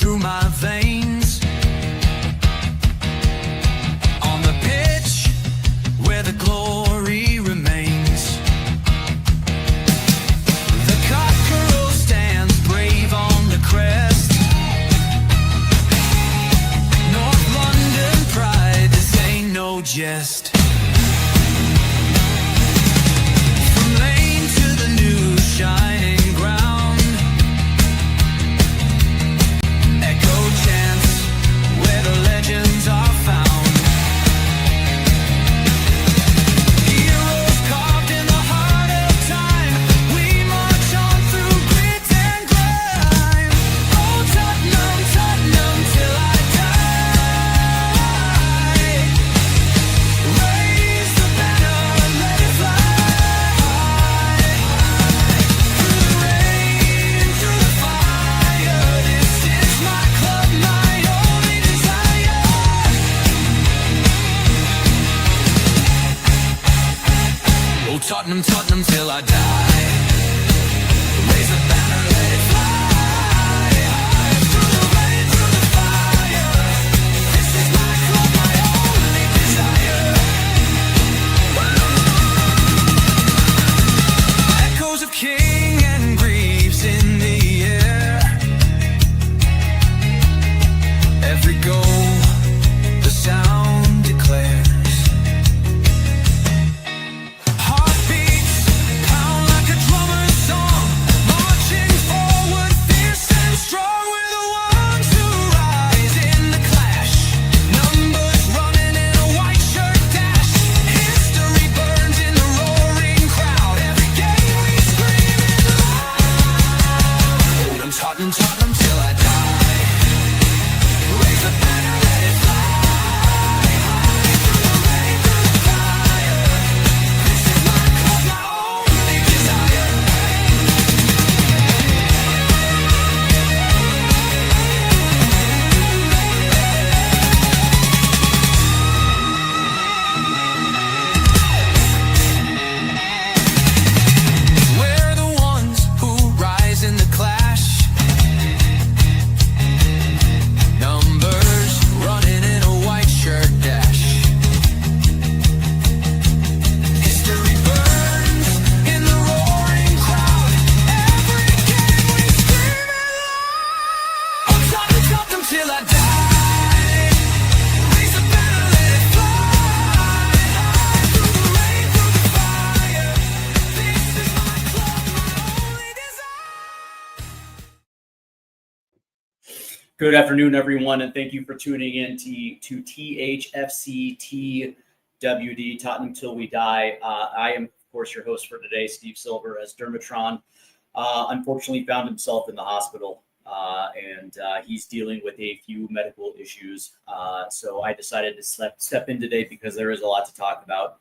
through my veins. On the pitch where the glory remains, the cockerel stands brave on the crest. North London pride, this ain't no jest. From lane to the new shining ground, echo chants where the legends are found. Heroes carved in the heart of time, we march on through grit and grime. Oh Tottenham, Tottenham till I die. Raise the banner and let it fly high. Through the rain, through the fire, this is my club, my only desire. Oh Tottenham, Tottenham till I die. Raise the banner, let it fly high. Through the rain, through the fire, this is my club, my only desire. Echoes of king and Greaves in the air. Every goal, the sound declares. Heartbeats pound like a drummer's song, marching forward, fierce and strong. We're the ones who rise in the clash. Numbers running in a white shirt dash. History burns in the roaring crowd. Every game we scream it loud. I'm Tottenham, Tottenham till I die. Raise the banner, let it fly high. Through the rain, through the fire, this is my club, my only desire. We're the ones who rise in the clash. Numbers running in a white shirt dash. History burns in the roaring crowd. Every game we scream it loud. I'm Tottenham, Tottenham till I die. Raise the banner, let it fly high. Through the rain, through the fire, this is my club, my only desire. Good afternoon, everyone, and thank you for tuning in to THFC TWD, Tottenham Till We Die. I am, of course, your host for today, Stev Silver, as Dermotron unfortunately found himself in the hospital, and he's dealing with a few medical issues. So I decided to step in today because there is a lot to talk about.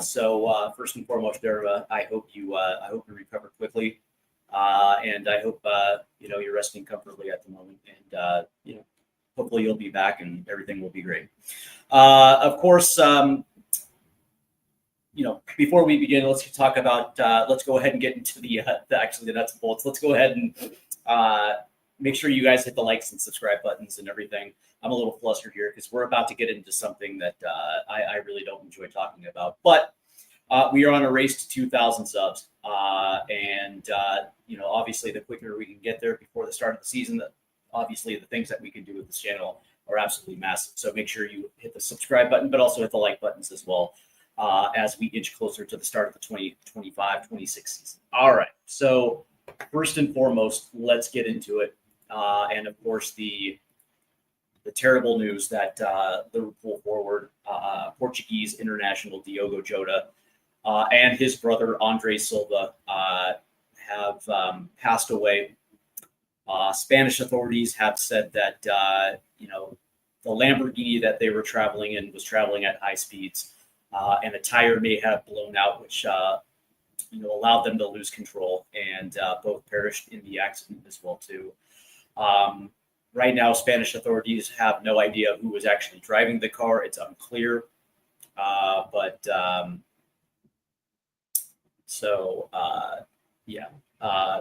So first and foremost, Derma, I hope you recover quickly. And I hope, you're resting comfortably at the moment, and, hopefully you'll be back and everything will be great. Of course, before we begin, let's talk about, let's go ahead and get into the nuts and bolts. Let's go ahead and make sure you guys hit the likes and subscribe buttons and everything. I'm a little flustered here because we're about to get into something that I really don't enjoy talking about, but we are on a race to 2,000 subs. Obviously the quicker we can get there before the start of the season, obviously the things that we can do with this channel are absolutely massive. So make sure you hit the subscribe button, but also hit the like buttons as well, as we inch closer to the start of the 2025-26 season. All right. So first and foremost, let's get into it. And of course, the terrible news that the Liverpool forward, Portuguese international Diego Jota, and his brother Andre Silva have passed away. Spanish authorities have said that the Lamborghini that they were traveling in was traveling at high speeds, and a tire may have blown out, which allowed them to lose control, and both perished in the accident as well too. Right now, Spanish authorities have no idea who was actually driving the car. It's unclear, but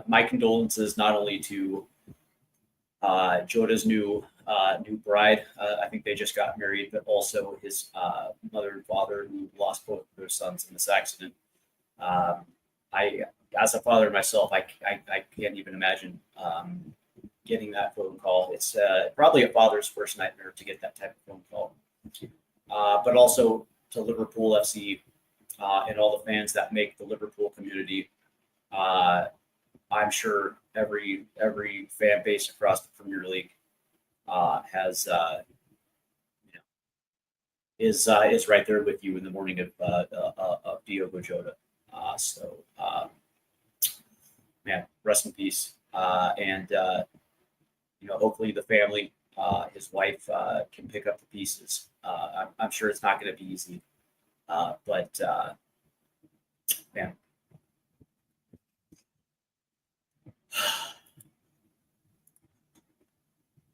my condolences not only to Jota's new bride. I think they just got married, but also his mother and father, who lost both of their sons in this accident. I, as a father myself, I can't even imagine getting that phone call. It's probably a father's worst nightmare to get that type of phone call. But also to Liverpool FC and all the fans that make the Liverpool community. I'm sure every fan base across the Premier League has is right there with you in the morning of Diego Jota. Man, rest in peace. And hopefully the family, his wife, can pick up the pieces. I'm sure it's not going to be easy, but man.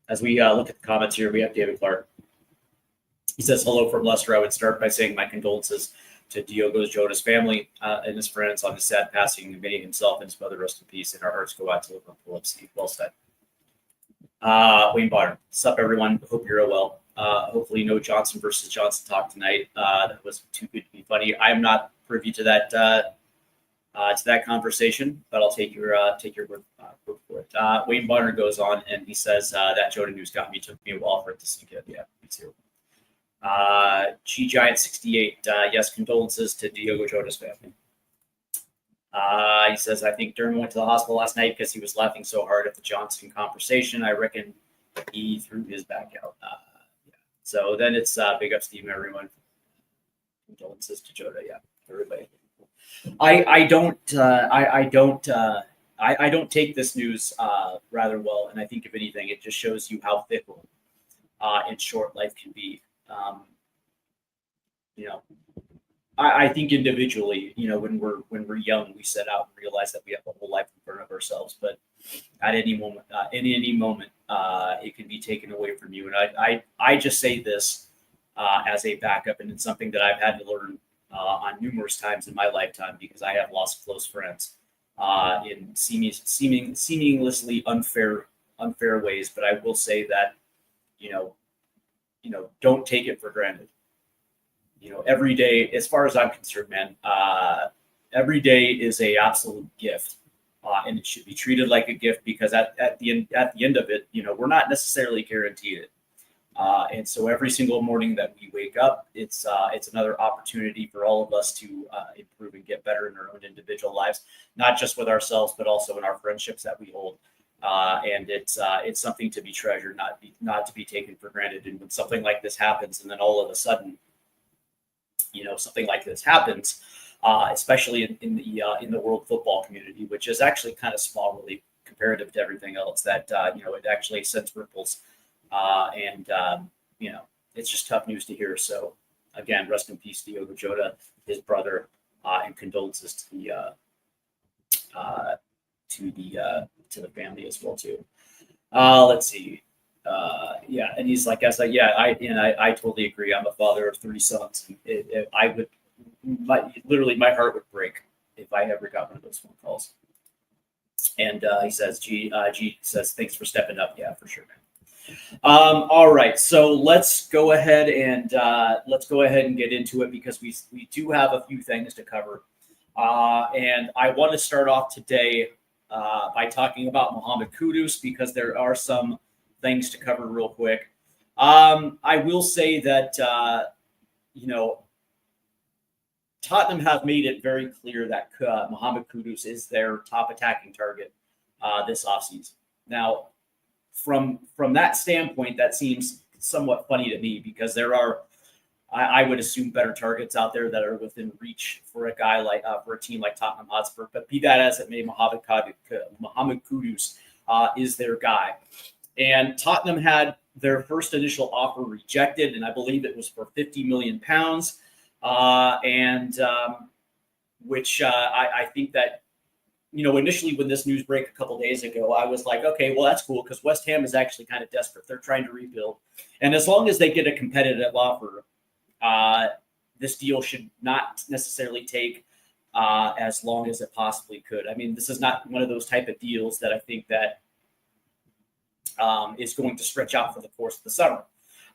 As we look at the comments here, we have David Clark. He says, hello from Leicester. I would start by saying my condolences to Diego Jota's family and his friends on his sad passing. May himself and his mother rest in peace, and our hearts go out to Liverpool FC. Well said. Wayne Bonner. What's up, everyone? Hope you're well. Hopefully no Johnson versus Johnson talk tonight. That was too good to be funny. I'm not privy to that conversation, but I'll take your word for it. Wayne Bonner goes on and he says that Jota news took me a while for it to sink in. Yeah, me too. G Giant 68. Yes, condolences to Diego Jota's family. He says, I think Dermo went to the hospital last night because he was laughing so hard at the Johnson conversation. I reckon he threw his back out. Yeah. So then it's big ups to you, everyone. Condolences to Jota. Yeah, everybody. I don't take this news rather well, and I think if anything, it just shows you how fickle and short life can be. I think individually, when we're young, we set out and realize that we have a whole life in front of ourselves. But at any moment, it can be taken away from you. And I just say this as a backup, and it's something that I've had to learn on numerous times in my lifetime because I have lost close friends in seemingly unfair ways. But I will say that, don't take it for granted. Every day, as far as I'm concerned, man, every day is a absolute gift, and it should be treated like a gift because at the end of it, we're not necessarily guaranteed it. And so every single morning that we wake up, it's another opportunity for all of us to improve and get better in our own individual lives, not just with ourselves, but also in our friendships that we hold. And it's something to be treasured, not to be taken for granted. And when something like this happens, and then all of a sudden, something like this happens, especially in the world football community, which is actually kind of small, really, comparative to everything else. That it actually sends ripples. And it's just tough news to hear. So again, rest in peace, Diego Jota, his brother, and condolences to the family as well too. Let's see. And he's like, I totally agree. I'm a father of 3 sons. And my heart would break if I ever got one of those phone calls. And he says, G says, thanks for stepping up. Yeah, for sure, man. All right, so let's go ahead and get into it because we do have a few things to cover, and I want to start off today by talking about Mohammed Kudus because there are some things to cover real quick. I will say that Tottenham have made it very clear that Mohammed Kudus is their top attacking target this offseason. Now, from that standpoint, that seems somewhat funny to me because there are, I would assume, better targets out there that are within reach for a guy like for a team like Tottenham Hotspur. But be that as it may, Mohammed Kudus is their guy. And Tottenham had their first initial offer rejected, and I believe it was for £50 million. Which I think that, initially when this news broke a couple days ago, I was like, okay, well, that's cool because West Ham is actually kind of desperate. They're trying to rebuild. And as long as they get a competitive offer, this deal should not necessarily take as long as it possibly could. I mean, this is not one of those type of deals that I think that is going to stretch out for the course of the summer.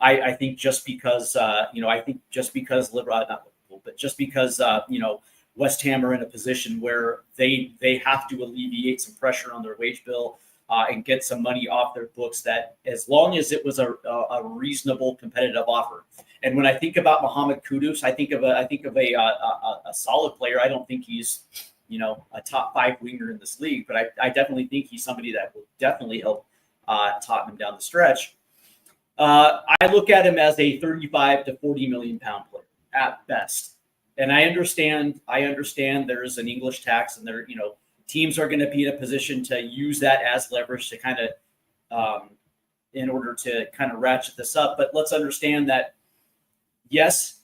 I think just because not Liverpool, but just because West Ham are in a position where they have to alleviate some pressure on their wage bill and get some money off their books, that as long as it was a reasonable competitive offer. And when I think about Mohammed Kudus, I think of a solid player. I don't think he's a top 5 winger in this league, but I definitely think he's somebody that will definitely help Tottenham down the stretch. I look at him as a 35 to 40 million pound player at best. And I understand there's an English tax, and teams are going to be in a position to use that as leverage to kind of in order to kind of ratchet this up. But let's understand that, yes,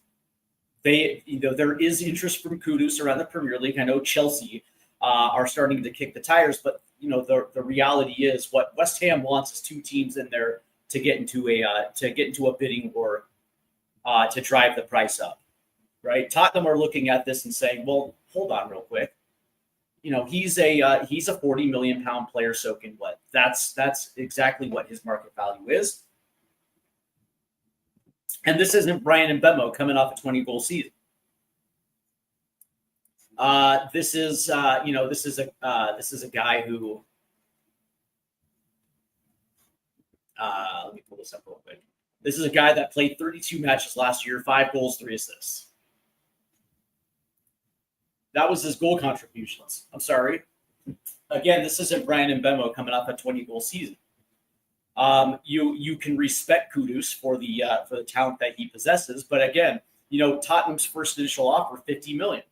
there is interest from Kudus around the Premier League. I know Chelsea are starting to kick the tires, but the reality is what West Ham wants is 2 teams in there to get into a bidding war to drive the price up, right? Tottenham are looking at this and saying, well, hold on real quick. He's a 40 million pound player soaking wet. That's exactly what his market value is. And this isn't Brian Mbemo coming off a 20-goal season. This is a guy who. Let me pull this up real quick. This is a guy that played 32 matches last year, 5 goals, 3 assists. That was his goal contributions. I'm sorry. Again, this isn't Brian Mbemo coming off a 20-goal season. You can respect Kudus for the talent that he possesses, but again, Tottenham's first initial offer, 50 million.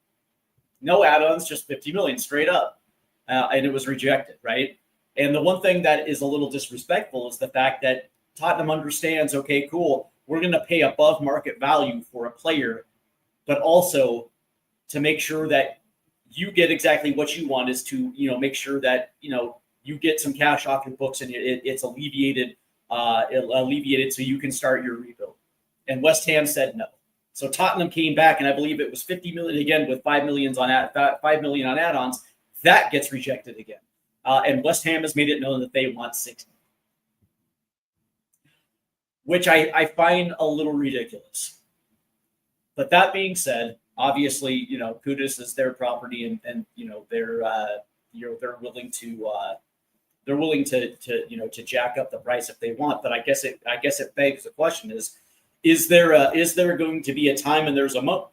No add-ons, just 50 million straight up. And it was rejected, right? And the one thing that is a little disrespectful is the fact that Tottenham understands, okay, cool, we're going to pay above market value for a player, but also to make sure that you get exactly what you want is to, make sure that, you get some cash off your books and it's alleviated so you can start your rebuild. And West Ham said no. So Tottenham came back, and I believe it was 50 million again with 5 million on add-ons. That gets rejected again. And West Ham has made it known that they want 60, which I find a little ridiculous. But that being said, obviously, Kudus is their property, and they're willing to jack up the price if they want. But I guess it begs the question: is there going to be a time and there's a moment?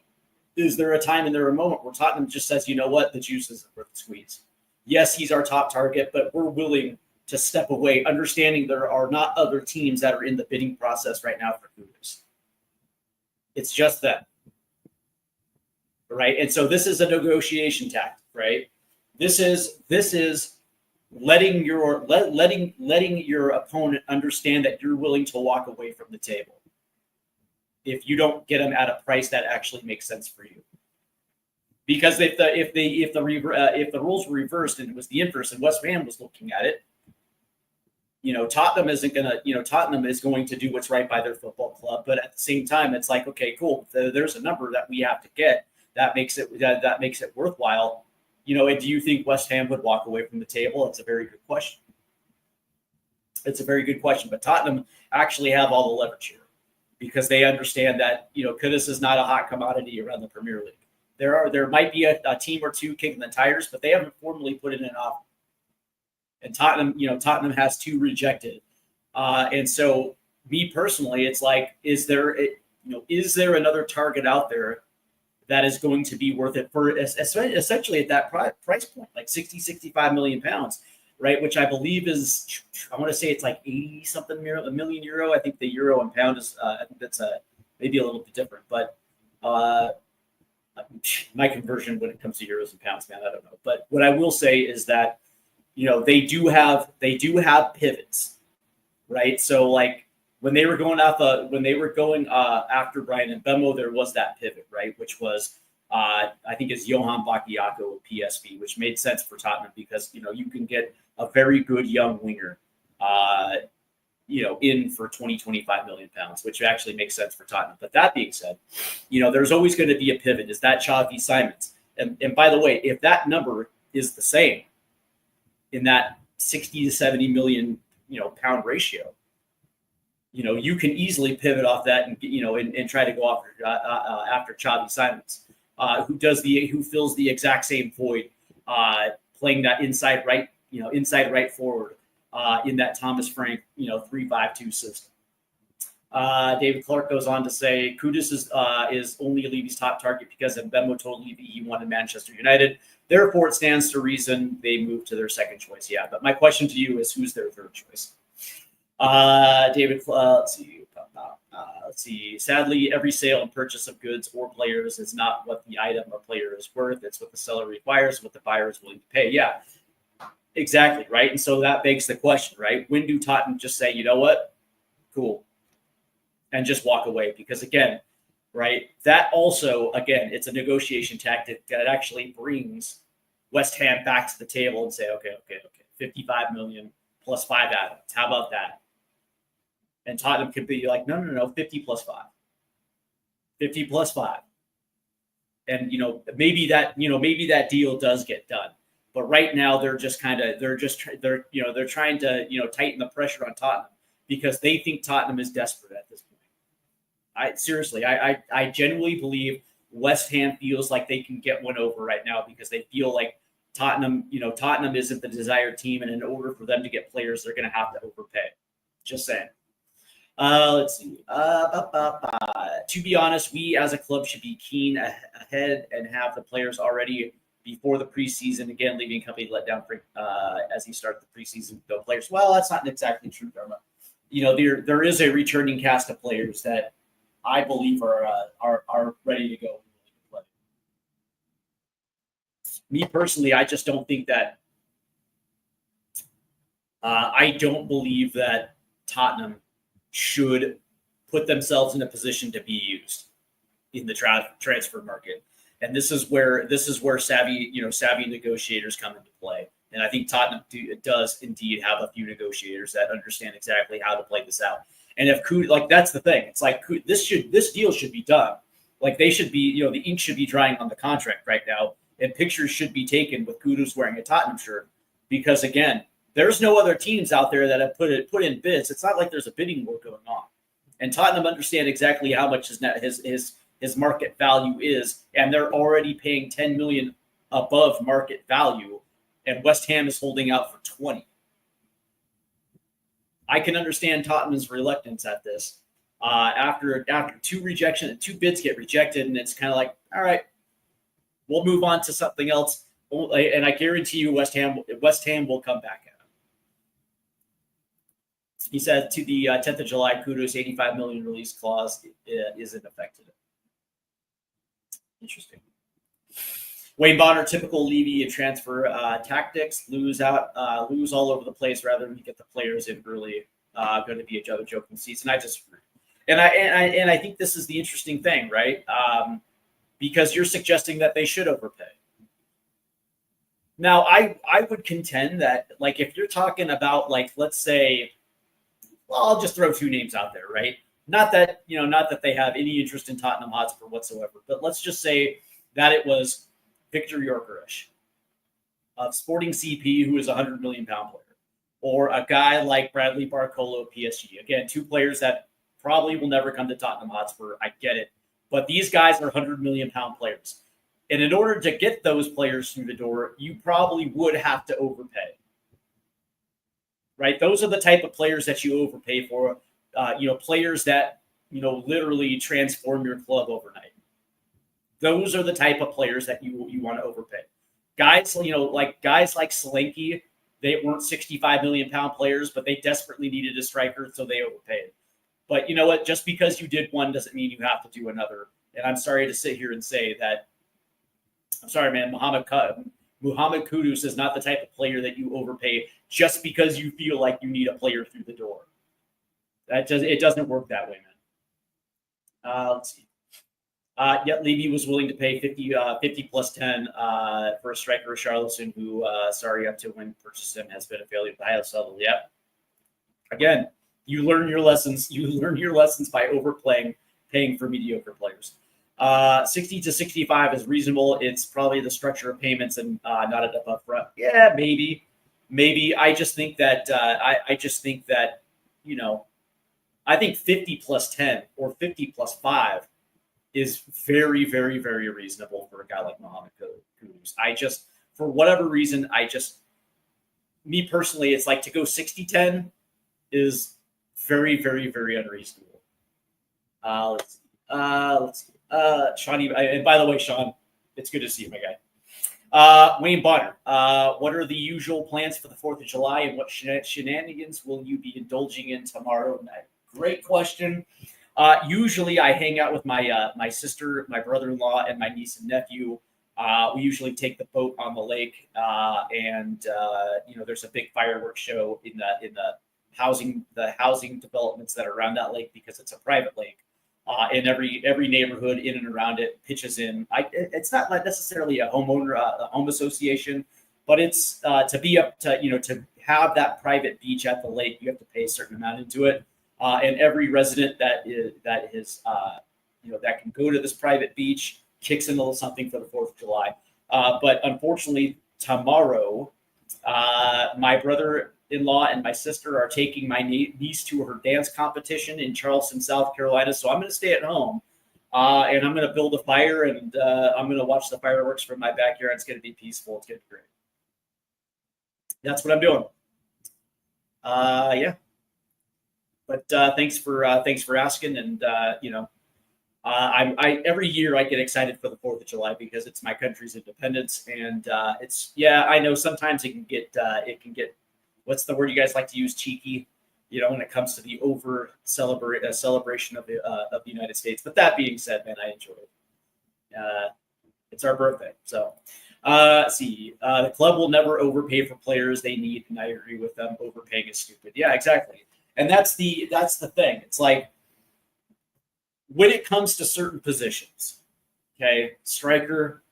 Is there a time and there a moment where Tottenham just says, you know what, the juice isn't worth the squeeze? Yes, he's our top target, but we're willing to step away, understanding there are not other teams that are in the bidding process right now for Kudus. It's just them. Right. And so this is a negotiation tactic, right? This is letting your opponent understand that you're willing to walk away from the table if you don't get them at a price that actually makes sense for you. Because if the rules were reversed and it was the inverse and West Ham was looking at it, Tottenham is going to do what's right by their football club. But at the same time, it's like, okay, cool. There's a number that we have to get that makes it worthwhile. And do you think West Ham would walk away from the table? It's a very good question. But Tottenham actually have all the leverage here because they understand that, Kudus is not a hot commodity around the Premier League. There might be a team or two kicking the tires, but they haven't formally put in an offer. And Tottenham has 2 rejected. And so me personally, it's like, is there another target out there that is going to be worth it for essentially at that price point, like 60, 65 million pounds, right? Which I believe is, I want to say it's like 80 something million euro. I think the euro and pound is, I think that's maybe a little bit different, but my conversion when it comes to euros and pounds, man, I don't know. But what I will say is that, they do have pivots, right? So like when they were going after Brian Mbemo, there was that pivot, right? Which was, I think is Johan Bakayoko of PSV, which made sense for Tottenham because, you can get a very good young winger, in for 20, 25 million pounds, which actually makes sense for Tottenham. But that being said, there's always going to be a pivot. Is that Xavi Simons? And by the way, if that number is the same in that 60 to 70 million, pound ratio. You can easily pivot off that and try to go after Xavi Simons, who fills the exact same void, playing that inside right forward in that Thomas Frank 3-5-2 system. David Clark goes on to say Kudus is only Levy's top target because Mbemo told Levy he wanted Manchester United. Therefore, it stands to reason they move to their second choice. Yeah, but my question to you is, who's their third choice? David, let's see. Sadly, every sale and purchase of goods or players is not what the item or player is worth. It's what the seller requires, what the buyer is willing to pay. Yeah, exactly, right? And so that begs the question, right? When do Tottenham just say, you know what, cool, and just walk away? Because again, right, that also, again, it's a negotiation tactic that actually brings West Ham back to the table and say, okay, 55 million plus 5 add-ons. How about that? And Tottenham could be like, no, 50 plus 5. 50 plus 5. And, maybe that deal does get done. But right now they're trying to, tighten the pressure on Tottenham because they think Tottenham is desperate at this point. I genuinely believe West Ham feels like they can get one over right now because they feel like Tottenham isn't the desired team. And in order for them to get players, they're going to have to overpay. Just saying. Let's see. To be honest, we as a club should be keen ahead and have the players already before the preseason. Again, leaving company let down as he started the preseason. The players. Well, that's not exactly true, Dermo. There is a returning cast of players that I believe are ready to go. Me personally, I just don't think that. I don't believe that Tottenham should put themselves in a position to be used in the transfer market, and this is where savvy negotiators come into play. And I think Tottenham does indeed have a few negotiators that understand exactly how to play this out. And if that's the thing, it's like this deal should be done. Like they should be, the ink should be drying on the contract right now, and pictures should be taken with Kudus wearing a Tottenham shirt, because again, there's no other teams out there that have put in bids. It's not like there's a bidding war going on, and Tottenham understand exactly how much his market value is, and they're already paying 10 million above market value, and West Ham is holding out for 20. I can understand Tottenham's reluctance at this. After two bids get rejected, and it's kind of like, all right, we'll move on to something else. And I guarantee you, West Ham will come back at him. He said to the 10th of July, Kudus 85 million release clause isn't affected. Interesting. Wayne Bonner, typical Levy and transfer tactics, lose all over the place rather than get the players in early. Going to be another joke in the season. I think this is the interesting thing, right? Because you're suggesting that they should overpay. Now, I would contend that, like, if you're talking about, like, let's say, well, I'll just throw two names out there, right? Not that they have any interest in Tottenham Hotspur whatsoever, but let's just say that it was Victor Gyökeres of Sporting CP, who is a £100 million player, or a guy like Bradley Barcola of PSG. Again, two players that probably will never come to Tottenham Hotspur. I get it. But these guys are £100 million players. And in order to get those players through the door, you probably would have to overpay. Right? Those are the type of players that you overpay for. Players that, literally transform your club overnight. Those are the type of players that you want to overpay. Guys like Solanke, they weren't £65 million players, but they desperately needed a striker, so they overpaid. But you know what? Just because you did one doesn't mean you have to do another. And I'm sorry to sit here and say that. I'm sorry, man. Mohammed Kudus is not the type of player that you overpay just because you feel like you need a player through the door. It doesn't work that way, man. Let's see. Yet Levy was willing to pay 50 plus 10 for a striker, Charleston, who, up to when purchased him, has been a failure at the highest level. Yep. Again, you learn your lessons. You learn your lessons by paying for mediocre players. 60 to 65 is reasonable. It's probably the structure of payments and not enough upfront. Yeah, maybe. maybe I just think that I just think that, you know, I think 50 plus 10 or 50 plus 5 is very, very, very reasonable for a guy like Mohammed Kudus. I just, for whatever reason, me personally, it's like to go 60-10 is very, very, very unreasonable. Let's see. Sean, and by the way, Sean, it's good to see you, my guy. Wayne Bonner, what are the usual plans for the 4th of July, and what shenanigans will you be indulging in tomorrow night? Great question. Usually I hang out with my sister, my brother-in-law, and my niece and nephew. We usually take the boat on the lake, and you know, there's a big fireworks show in the housing developments that are around that lake, because it's a private lake. And every neighborhood in and around it pitches in. It's not necessarily a home association, but it's to be up to, you know, to have that private beach at the lake, you have to pay a certain amount into it. And every resident that can go to this private beach kicks in a little something for the 4th of July. But unfortunately, tomorrow, my brother-in-law and my sister are taking my niece to her dance competition in Charleston, South Carolina. So I'm going to stay at home, and I'm going to build a fire, and I'm going to watch the fireworks from my backyard. It's going to be peaceful. It's going to be great. That's what I'm doing. Yeah. But thanks for asking, and you know, I every year I get excited for the 4th of July because it's my country's independence, and it's, yeah, I know sometimes it can get what's the word you guys like to use, cheeky, you know, when it comes to the celebration of the United States. But that being said, man, I enjoy it. It's our birthday, so. See, the club will never overpay for players they need, and I agree with them. Overpaying is stupid. Yeah, exactly. And that's the thing. It's like, when it comes to certain positions, okay, striker,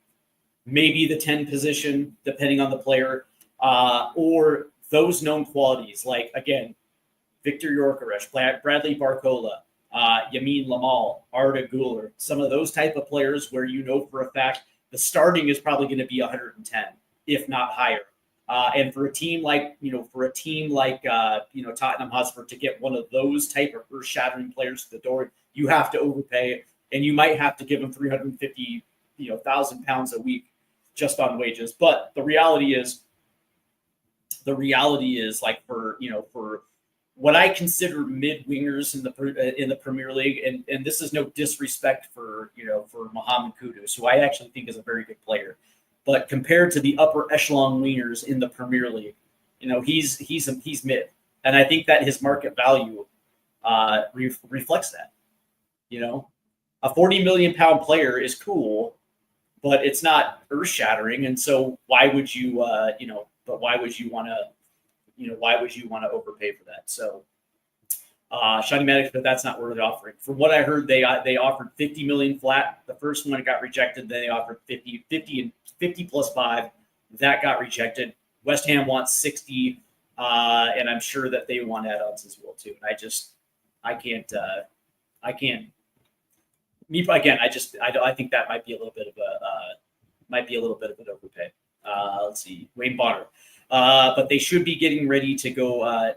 maybe the 10 position, depending on the player, or those known qualities, like, again, Victor Yorkeresh, Bradley Barcola, Yamin Lamal, Arda Guler, some of those type of players where you know for a fact the starting is probably going to be 110, if not higher. And for a team like, Tottenham Hotspur to get one of those type of earth-shattering players to the door, you have to overpay, and you might have to give them 350, thousand pounds a week just on wages. But the reality is like, for what I consider mid wingers in the Premier League, and this is no disrespect for Mohammed Kudus, who I actually think is a very good player, but compared to the upper echelon wingers in the Premier League, he's mid, and I think that his market value reflects that. A 40 million pound player is cool, but it's not earth shattering, and so why would you want to overpay for that? So, Shiny Maddox, but that's not worth offering. From what I heard, they offered 50 million flat. The first one got rejected. Then they offered 50 plus 5. That got rejected. West Ham wants 60, and I'm sure that they want add-ons as well too. And I think that might be a little bit of an overpay. Let's see, Wayne Bonner. But they should be getting ready to go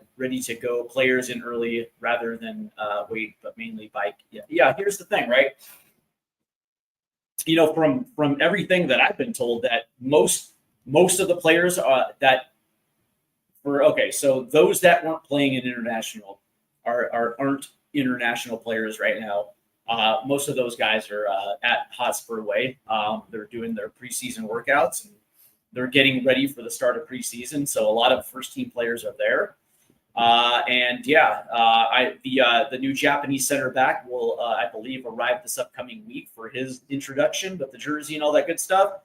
players in early rather than wait, but mainly by. Yeah. Here's the thing, right? From everything that I've been told, that most of the players so those that weren't playing in international aren't international players right now. Most of those guys are at Hotspur away. They're doing their preseason workouts, and they're getting ready for the start of preseason. So a lot of first team players are there. The new Japanese center back will, I believe, arrive this upcoming week for his introduction with the jersey and all that good stuff.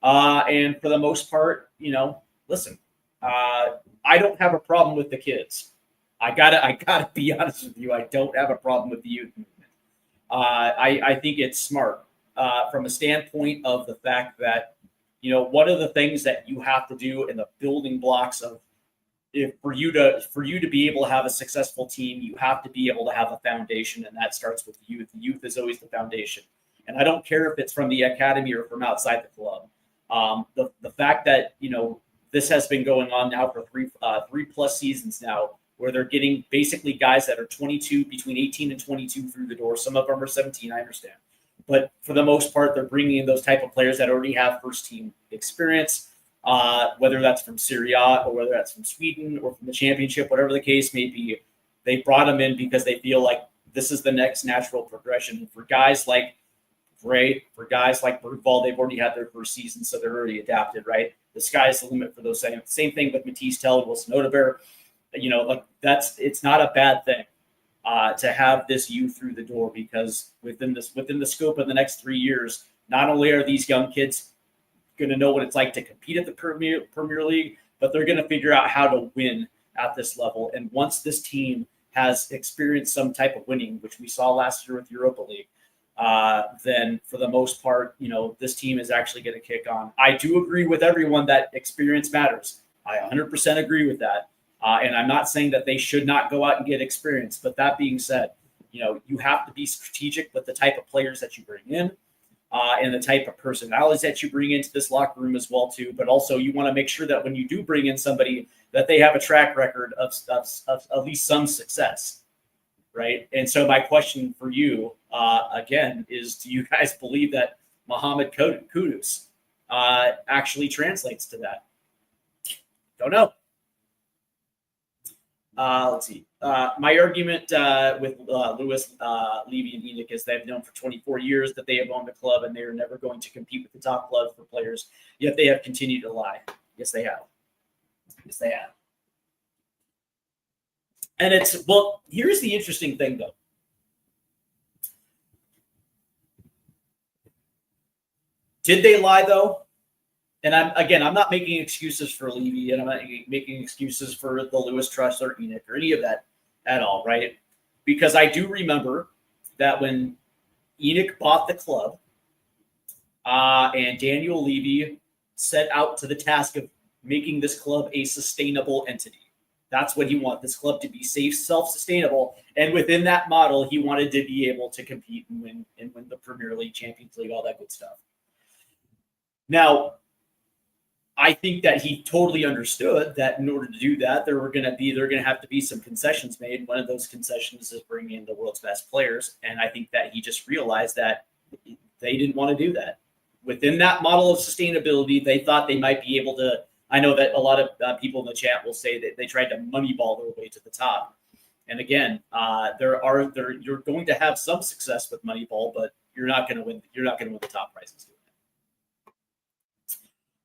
And for the most part, listen, I don't have a problem with the kids. I gotta be honest with you. I don't have a problem with the youth movement. I think it's smart from a standpoint of the fact that, one of the things that you have to do in the building blocks of, for you to be able to have a successful team, you have to be able to have a foundation, and that starts with youth. Youth is always the foundation, and I don't care if it's from the academy or from outside the club. The fact that this has been going on now for three plus seasons now, where they're getting basically guys that are 22, between 18 and 22 through the door. Some of them are 17, I understand. But for the most part, they're bringing in those type of players that already have first-team experience, whether that's from Serie A or whether that's from Sweden or from the championship, whatever the case may be. They brought them in because they feel like this is the next natural progression. For guys like Gray, for guys like Bergvall, they've already had their first season, so they're already adapted, right? The sky's the limit for those. Same thing with Matisse Tell and Wilson Odebear. Like it's not a bad thing to have this youth through the door, because within the scope of the next 3 years, not only are these young kids going to know what it's like to compete at the Premier League, but they're going to figure out how to win at this level. And once this team has experienced some type of winning, which we saw last year with Europa League, then for the most part, this team is actually going to kick on. I do agree with everyone that experience matters. I 100% agree with that. And I'm not saying that they should not go out and get experience. But that being said, you have to be strategic with the type of players that you bring in and the type of personalities that you bring into this locker room as well, too. But also you want to make sure that when you do bring in somebody, that they have a track record of at least some success. Right. And so my question for you, again, is do you guys believe that Mohammed Kudus actually translates to that? Don't know. Let's see. My argument with Lewis, Levy, and Enoch is they've known for 24 years that they have owned the club and they are never going to compete with the top clubs for players, yet they have continued to lie. Yes, they have. Yes, they have. And here's the interesting thing, though. Did they lie, though? And I'm not making excuses for Levy, and I'm not making excuses for the Lewis Trust or Enoch or any of that at all, right? Because I do remember that when Enoch bought the club and Daniel Levy set out to the task of making this club a sustainable entity. That's what he wanted, this club to be safe, self-sustainable. And within that model, he wanted to be able to compete and win the Premier League, Champions League, all that good stuff. Now, I think that he totally understood that in order to do that, there are going to have to be some concessions made. One of those concessions is bringing in the world's best players. And I think that he just realized that they didn't want to do that. Within that model of sustainability, they thought they might be able to. I know that a lot of people in the chat will say that they tried to moneyball their way to the top. And again, you're going to have some success with Moneyball, but you're not going to win. You're not going to win the top prizes.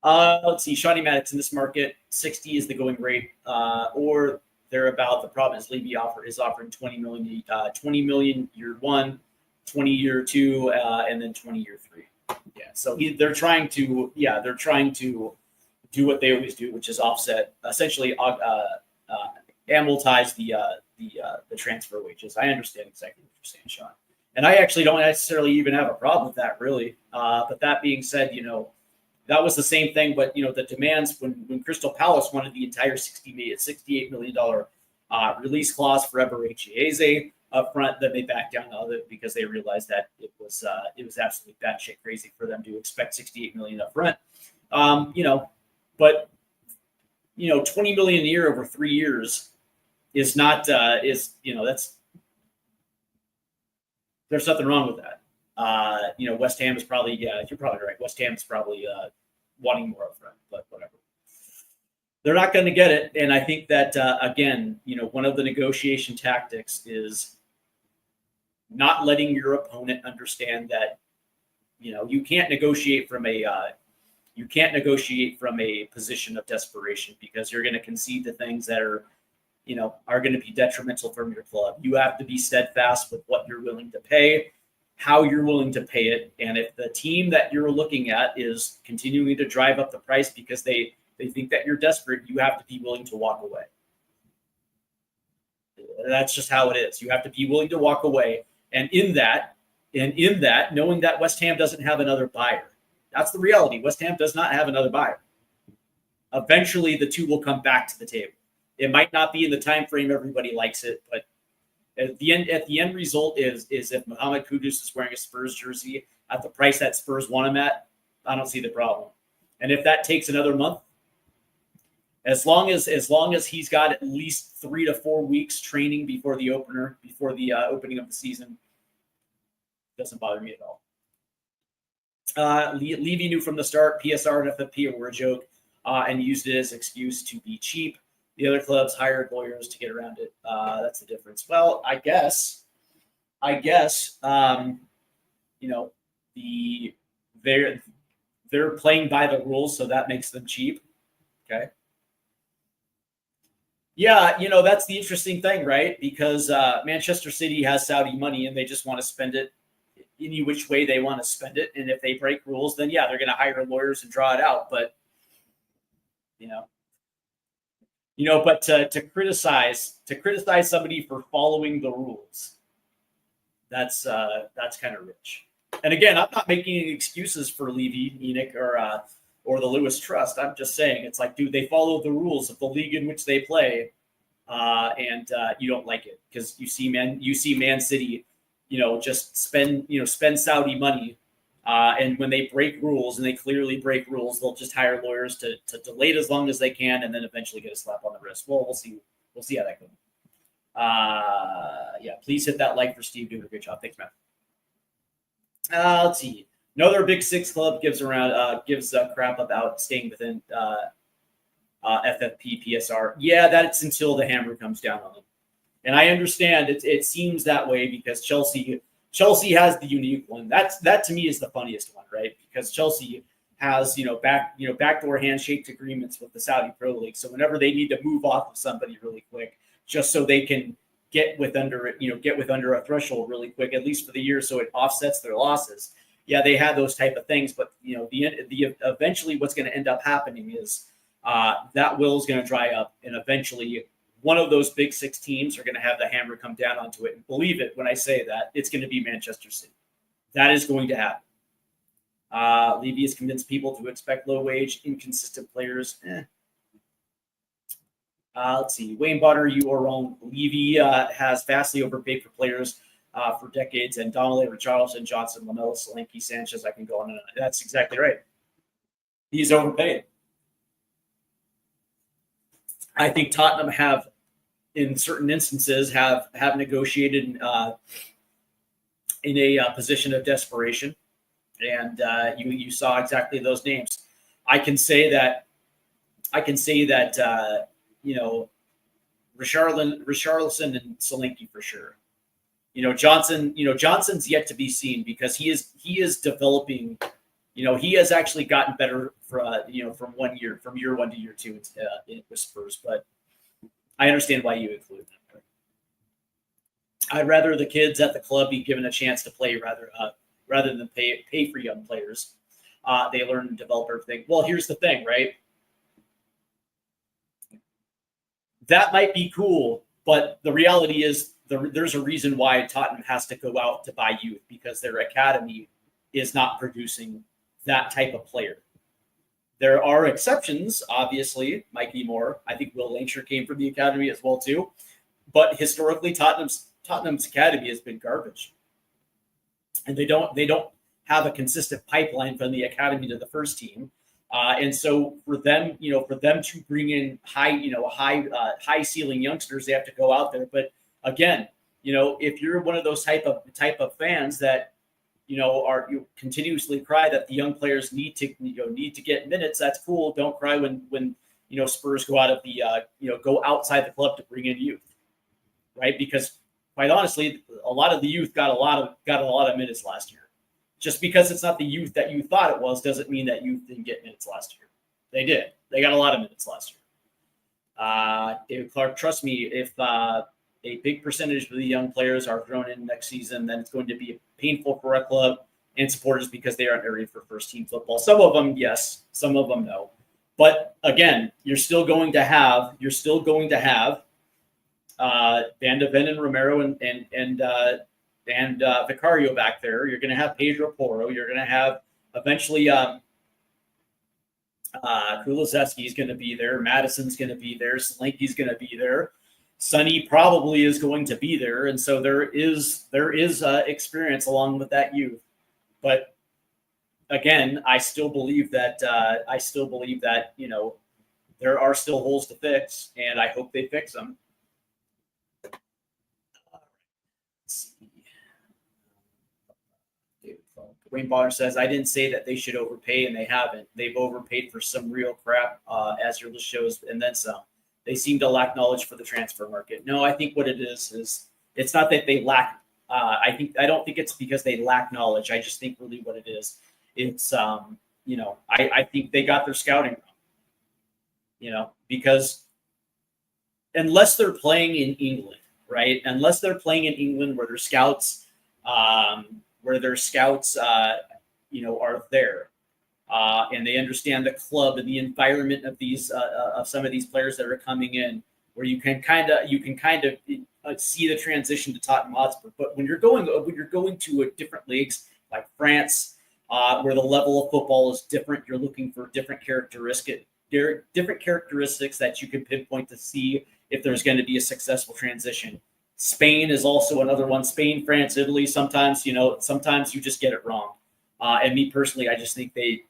Let's see. Shawnee Maddox in this market, 60 is the going rate, or thereabout. The problem is Levy is offering 20 million year one, 20 year two, and then 20 year three. Yeah. So they're trying to do what they always do, which is offset, essentially amortize the transfer wages. I understand exactly what you're saying, Sean. And I actually don't necessarily even have a problem with that, really. But that being said, that was the same thing. But, the demands when Crystal Palace wanted the entire $68 million release clause for Eerechi Eze up front, then they backed down on it because they realized that it was absolutely batshit crazy for them to expect $68 million up front. But 20 million a year over 3 years is not that's there's nothing wrong with that. West Ham is probably you're probably right. West Ham is probably wanting more upfront, but whatever. They're not going to get it, and I think that again, one of the negotiation tactics is not letting your opponent understand that you can't negotiate from a position of desperation, because you're going to concede to things that are going to be detrimental from your club. You have to be steadfast with what you're willing to pay, how you're willing to pay it. And if the team that you're looking at is continuing to drive up the price because they think that you're desperate, you have to be willing to walk away. That's just how it is. You have to be willing to walk away. And in that, knowing that West Ham doesn't have another buyer. That's the reality. West Ham does not have another buyer. Eventually, the two will come back to the table. It might not be in the time frame everybody likes it, but at the end result is if Mohammed Kudus is wearing a Spurs jersey at the price that Spurs want him at, I don't see the problem. And if that takes another month, As long as he's got at least 3 to 4 weeks training before the opening of the season, doesn't bother me at all. Levy knew from the start PSR and FFP were a joke, and used it as an excuse to be cheap. The other clubs hired lawyers to get around it. That's the difference. Well, I guess, they're playing by the rules, so that makes them cheap. Okay. Yeah, that's the interesting thing, right? Because Manchester City has Saudi money and they just want to spend it any which way they want to spend it. And if they break rules, then yeah, they're going to hire lawyers and draw it out. But, but to criticize somebody for following the rules, that's kind of rich. And again, I'm not making any excuses for Levy, Enoch, or the Lewis Trust. I'm just saying it's like, dude, they follow the rules of the league in which they play, and you don't like it because you see Man City, just spend Saudi money, and when they break rules and they clearly break rules, they'll just hire lawyers to delay it as long as they can, and then eventually get a slap on the wrist. Well, we'll see how that goes. Yeah, please hit that like for Steve doing a good job. Thanks, man. Let's see. Another Big Six club gives crap about staying within FFP PSR. Yeah, that's until the hammer comes down on them. And I understand it seems that way because Chelsea has the unique one. That to me is the funniest one, right? Because Chelsea has backdoor handshake agreements with the Saudi Pro League. So whenever they need to move off of somebody really quick, just so they can get under a threshold really quick, at least for the year, so it offsets their losses. Yeah, they had those type of things, but the eventually what's going to end up happening is that will is going to dry up, and eventually one of those Big Six teams are going to have the hammer come down onto it. And believe it when I say that, it's going to be Manchester City. That is going to happen. Levy has convinced people to expect low-wage, inconsistent players. Let's see. Wayne Bonner, you are wrong. Levy has vastly overpaid for players for decades, and Donnelly, Richarlison, Johnson, Lamela, Solanke, Sanchez, I can go on and on. That's exactly right. He's overpaid. I think Tottenham have, in certain instances, have negotiated in a position of desperation, and you saw exactly those names. I can say that Richarlison and Solanke for sure. Johnson's yet to be seen because he is developing. He has actually gotten better from year one to year two with Spurs. But I understand why you include them. I'd rather the kids at the club be given a chance to play rather than pay for young players. They learn and develop everything. Well, here's the thing, right? That might be cool, but the reality is there's a reason why Tottenham has to go out to buy youth, because their academy is not producing that type of player. There are exceptions, obviously. Mikey Moore, I think Will Langsher came from the academy as well too, but historically Tottenham's academy has been garbage, and they don't have a consistent pipeline from the academy to the first team. And so for them to bring in high ceiling youngsters, they have to go out there. But again, if you're one of those type of fans that you continuously cry that the young players need to get minutes, that's cool. Don't cry when Spurs go out of the go outside the club to bring in youth, right? Because quite honestly, a lot of the youth got a lot of minutes last year. Just because it's not the youth that you thought it was doesn't mean that youth didn't get minutes last year. They did. They got a lot of minutes last year. David Clark, trust me, if a big percentage of the young players are thrown in next season, then it's going to be painful for a club and supporters because they aren't ready for first-team football. Some of them, yes. Some of them, no. But again, you're still going to have Van de Ven and Romero and Vicario back there. You're going to have Pedro Porro. You're going to have eventually Kulusevski's going to be there. Madison's going to be there. Solanke's going to be there. Sonny probably is going to be there, and so there is experience along with that youth. But again, I still believe that there are still holes to fix, and I hope they fix them. Let's see. Wayne Bonner says, I didn't say that they should overpay, and they haven't. They've overpaid for some real crap, as your list shows, and then some. They seem to lack knowledge for the transfer market. No, I think what it is it's not that they lack. I don't think it's because they lack knowledge. I just think really what it is, it's I think they got their scouting wrong. Because unless they're playing in England, right? Unless they're playing in England where their scouts, are there, and they understand the club and the environment of these of some of these players that are coming in, where you can kind of see the transition to Tottenham Hotspur. But when you're going to a different leagues like France, where the level of football is different, you're looking for different characteristics that you can pinpoint to see if there's going to be a successful transition. Spain is also another one. Spain, France, Italy. Sometimes you just get it wrong. And me personally, I just think they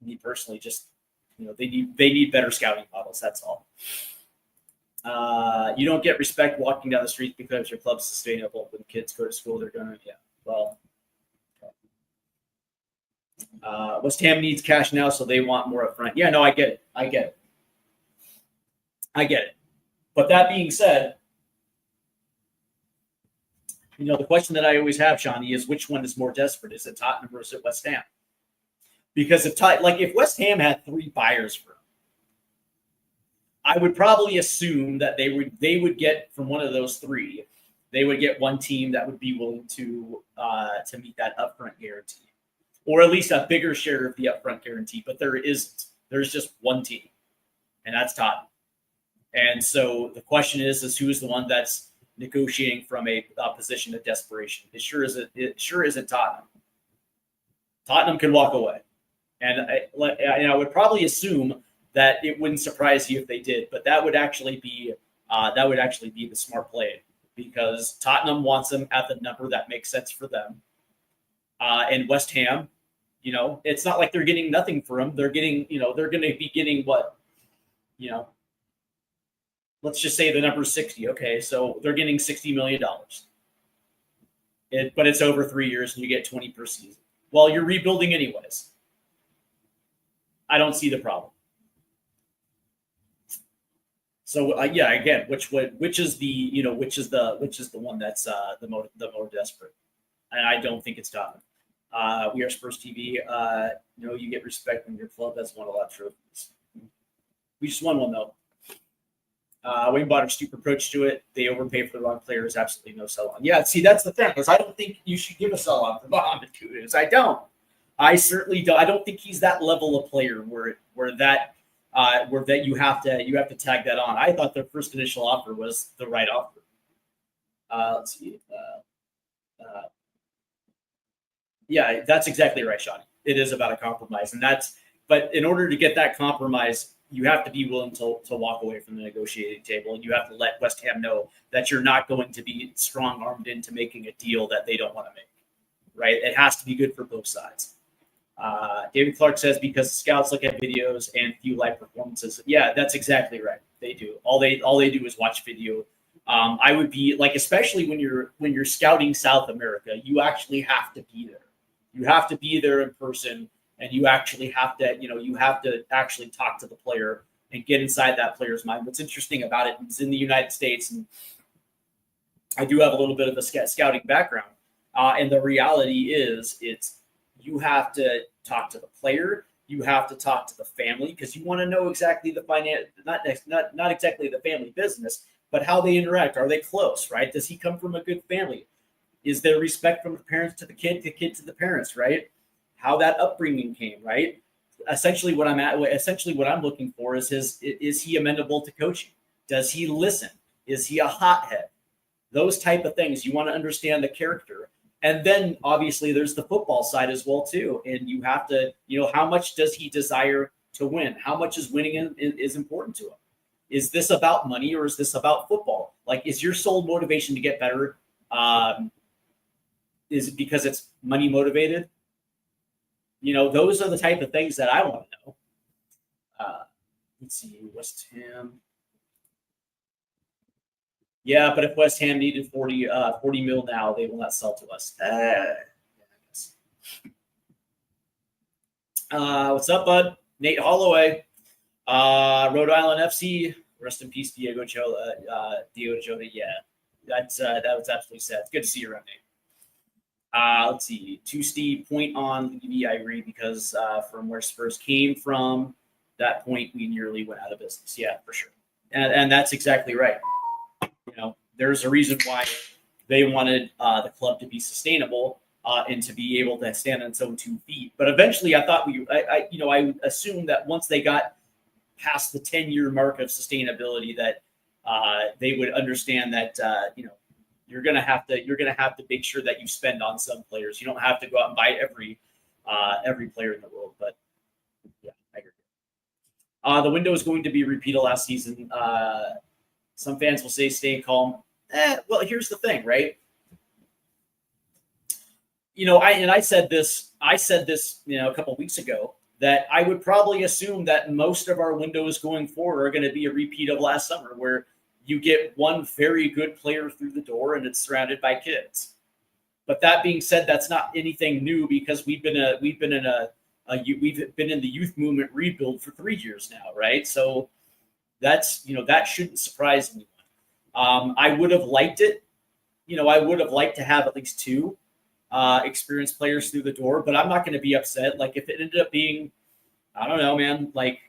need better scouting models. That's all. You don't get respect walking down the streets because your club's sustainable. When kids go to school, they're going to, well. West Ham needs cash now, so they want more up front. Yeah, no, I get it. But that being said, the question that I always have, Shawnee, is which one is more desperate? Is it Tottenham or is it West Ham? Because if West Ham had 3 buyers for him, I would probably assume that they would get from one of those 3, they would get one team that would be willing to meet that upfront guarantee, or at least a bigger share of the upfront guarantee. But there isn't. There's just one team, and that's Tottenham. And so the question is who is the one that's negotiating from a position of desperation? It sure isn't Tottenham. Tottenham can walk away, and I would probably assume that it wouldn't surprise you if they did, but that would actually be the smart play, because Tottenham wants them at the number that makes sense for them, and West Ham, it's not like they're getting nothing for them. They're getting, they're going to be getting what, let's just say the number is 60. Okay, so they're getting $60 million. But it's over 3 years, and you get 20 per season. Well, you're rebuilding anyways. I don't see the problem. So again, which is the one that's the more desperate, and I don't think it's Tottenham. We are Spurs TV. You get respect when your club has won a lot of trophies. We just won one though. Wayne Bonner's stupid approach to it. They overpay for the wrong players. Absolutely no sell on. Yeah, see, that's the thing, because I don't think you should give a sell on for Mohammed Kudus. I don't. I certainly don't. I don't think he's that level of player where that you have to tag that on. I thought their first initial offer was the right offer. Let's see. Yeah, that's exactly right, Sean. It is about a compromise, but in order to get that compromise, you have to be willing to walk away from the negotiating table, and you have to let West Ham know that you're not going to be strong-armed into making a deal that they don't want to make, right? It has to be good for both sides. David Clark says, because scouts look at videos and few live performances. Yeah, that's exactly right. They do. All they do is watch video. I would be like, especially when you're scouting South America, you actually have to be there. You have to be there in person, and you actually have to, you have to actually talk to the player and get inside that player's mind. What's interesting about it is in the United States, and I do have a little bit of a scouting background, and the reality is you have to talk to the player, you have to talk to the family, because you want to know exactly the not exactly the family business, but how they interact. Are they close, right? Does he come from a good family? Is there respect from the parents to the kid to the parents, right? How that upbringing came, right? Essentially what I'm looking for is he amenable to coaching? Does he listen? Is he a hothead? Those type of things. You want to understand the character. And then obviously there's the football side as well too. And you have to, how much does he desire to win? How much is winning is important to him? Is this about money, or is this about football? Like, is your sole motivation to get better? Is it because it's money motivated? Those are the type of things that I want to know. Let's see, West Ham. Yeah, but if West Ham needed 40 mil now, they will not sell to us. What's up, bud? Nate Holloway. Rhode Island FC. Rest in peace, Diego Jota. Diego Jota. Yeah, that was absolutely sad. It's good to see you around, Nate. Let's see. To Steve, point on Levy, I agree, because from where Spurs came from, that point we nearly went out of business. Yeah, for sure. And that's exactly right. There's a reason why they wanted the club to be sustainable and to be able to stand on its own 2 feet. But eventually, I thought I assumed that once they got past the 10-year mark of sustainability, that they would understand that you're gonna have to make sure that you spend on some players. You don't have to go out and buy every player in the world. But yeah, I agree. The window is going to be a repeat of last season. Some fans will say stay calm. Well, here's the thing, right? I said this, a couple of weeks ago, that I would probably assume that most of our windows going forward are going to be a repeat of last summer, where you get one very good player through the door and it's surrounded by kids. But that being said, that's not anything new, because we've been in the youth movement rebuild for 3 years now, right? So that's that shouldn't surprise anyone. I would have liked it. I would have liked to have at least 2 experienced players through the door, but I'm not going to be upset. Like if it ended up being, I don't know, man, like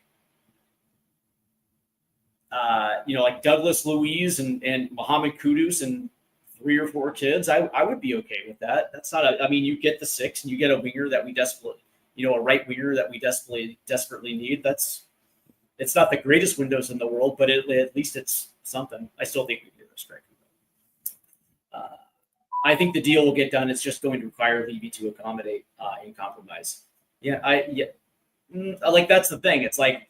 Douglas Luiz and Mohammed Kudus and 3 or 4 kids, I would be okay with that. That's not you get the 6 and you get a winger that we desperately, a right winger that we desperately need. It's not the greatest windows in the world, but at least it's something. I still think we can do this, right? I think the deal will get done. It's just going to require Levy to accommodate and compromise. That's the thing. It's like,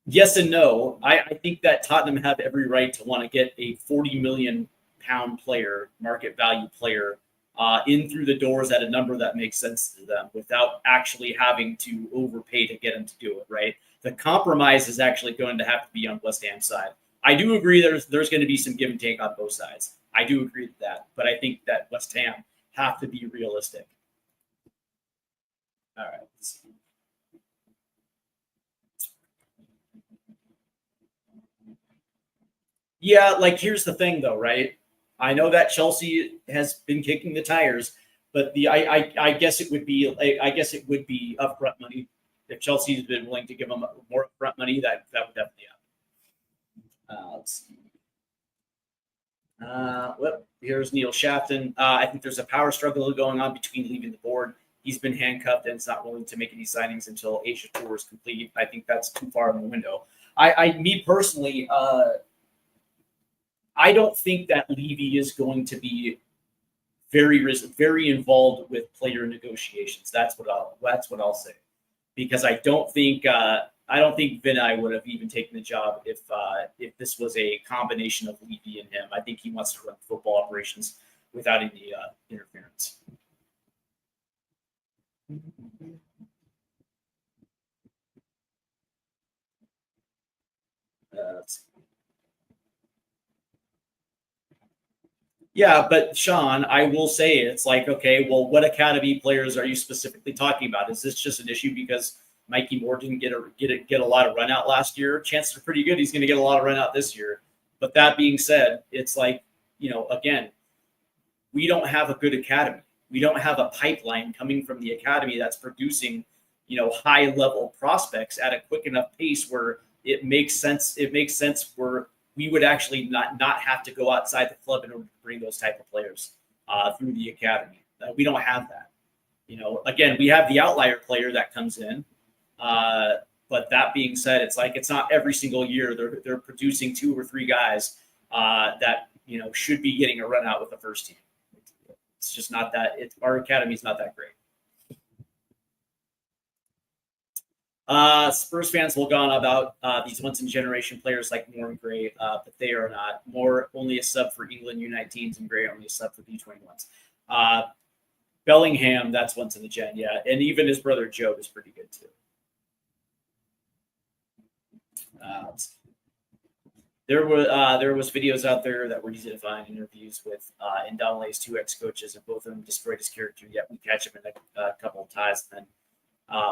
yes and no. I think that Tottenham have every right to want to get a 40 million pound player, market value player, in through the doors at a number that makes sense to them without actually having to overpay to get them to do it, right? The compromise is actually going to have to be on West Ham's side. I do agree there's going to be some give and take on both sides. I do agree with that, but I think that West Ham have to be realistic. All right. Let's see. Yeah, like here's the thing though, right? I know that Chelsea has been kicking the tires, but I guess it would be upfront money. If Chelsea's been willing to give them more upfront money, that would definitely happen. Let's see. Here's Neil Shafton. I think there's a power struggle going on between leaving the board. He's been handcuffed and is not willing to make any signings until Asia tour is complete. I think that's too far in the window. Me personally, I don't think that Levy is going to be very involved with player negotiations. That's what I'll say, because I don't think Vinay would have even taken the job if this was a combination of Levy and him. I think he wants to run football operations without any interference. Yeah, but Sean, I will say it's like, okay, well, what academy players are you specifically talking about? Is this just an issue because Mikey Moore didn't get a lot of run out last year? Chances are pretty good he's going to get a lot of run out this year. But that being said, it's like, again, we don't have a good academy. We don't have a pipeline coming from the academy that's producing, high level prospects at a quick enough pace where it makes sense. It makes sense where we would actually not have to go outside the club in order to bring those type of players through the academy. We don't have that. Again, we have the outlier player that comes in. But that being said, it's like it's not every single year they're producing 2 or 3 guys that should be getting a run out with the first team. It's just not that. Our academy is not that great. Spurs fans will go on about these once-in-generation players like Moore and Gray, but they are not. Moore only a sub for England U19s and Gray only a sub for B21s. Bellingham, that's once in the gen, yeah. And even his brother Joe is pretty good too. There was videos out there that were easy to find, interviews with Indomale's 2 ex-coaches, and both of them destroyed his character. Yet we catch him in a couple of ties, and then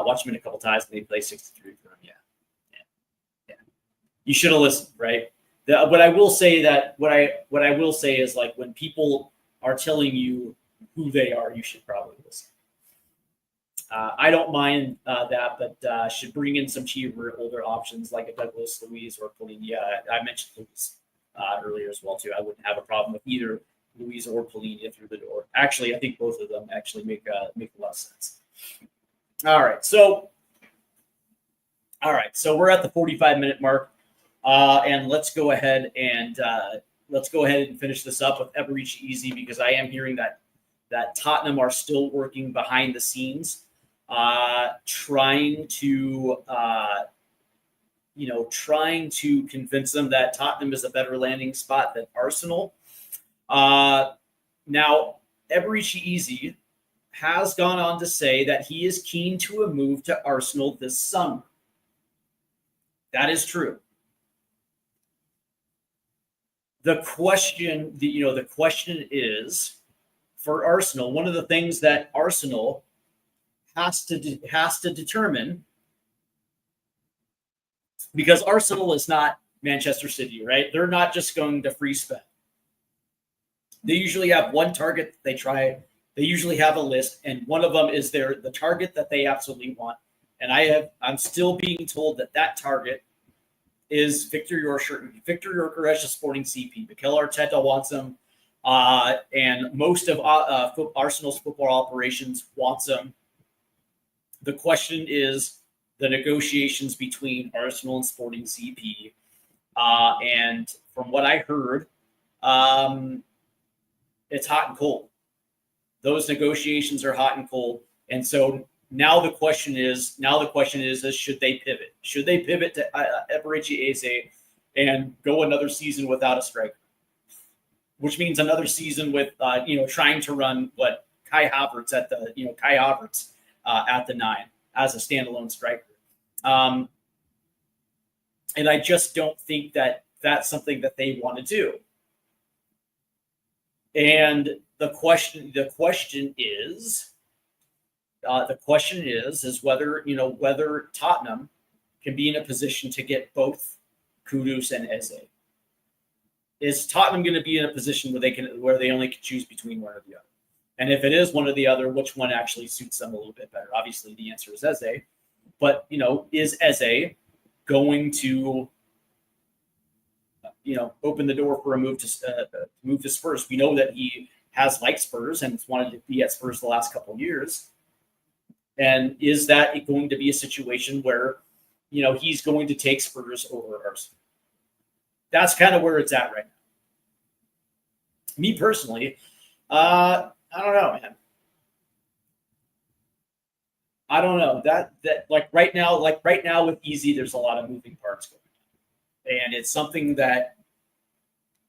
watch him in a couple of ties, and they play 63 for him. Yeah. You should have listened, right? What I will say is, like, when people are telling you who they are, you should probably listen. I don't mind that, but should bring in some cheaper, older options like a Douglas Luiz or Polini. Yeah, I mentioned Luiz earlier as well too. I wouldn't have a problem with either Luiz or Polini through the door. Actually, I think both of them actually make a lot of sense. All right, so we're at the 45-minute mark, and let's go ahead and finish this up with Eerechi Eze, because I am hearing that Tottenham are still working behind the scenes. Trying to convince them that Tottenham is a better landing spot than Arsenal. Now, Eerechi Eze has gone on to say that he is keen to a move to Arsenal this summer. That is true. The question is, for Arsenal, one of the things that Arsenal has to determine, because Arsenal is not Manchester City, right? They're not just going to free spend. They usually have one target they try. They usually have a list, and one of them is the target that they absolutely want. And I'm still being told that target is Victor Gyökeres of Sporting CP. Mikel Arteta wants him, and most of Arsenal's football operations wants him. The question is the negotiations between Arsenal and Sporting CP. And from what I heard, it's hot and cold. Those negotiations are hot and cold. And so now the question is should they pivot? Should they pivot to Eerechi Eze and go another season without a striker? Which means another season with trying to run Kai Havertz at the 9 as a standalone striker. And I just don't think that that's something that they want to do. And the question is whether Tottenham can be in a position to get both Kudus and Eze. Is Tottenham going to be in a position where they only can choose between one or the other? And if it is one or the other, which one actually suits them a little bit better? Obviously, the answer is Eze. But, is Eze going to, open the door for a move to Spurs? We know that he has liked Spurs and wanted to be at Spurs the last couple of years. And is that going to be a situation where, he's going to take Spurs over Arsenal? That's kind of where it's at right now. Me personally, I don't know, man. I don't know that right now with Eze, there's a lot of moving parts going on, and it's something that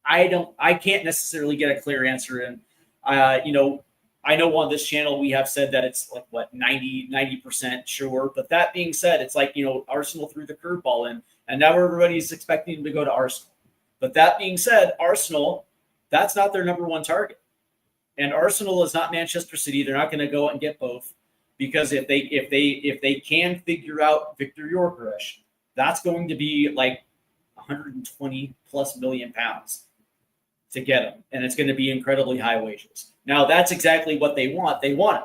I can't necessarily get a clear answer in. I know on this channel we have said that it's 90% sure, but that being said, it's Arsenal threw the curveball in, and now everybody's expecting him to go to Arsenal. But that being said, Arsenal, that's not their number one target. And Arsenal is not Manchester City. They're not going to go out and get both, because if they can figure out Victor Gyökeres, that's going to be 120 plus million pounds to get him, and it's going to be incredibly high wages. Now that's exactly what they want. They want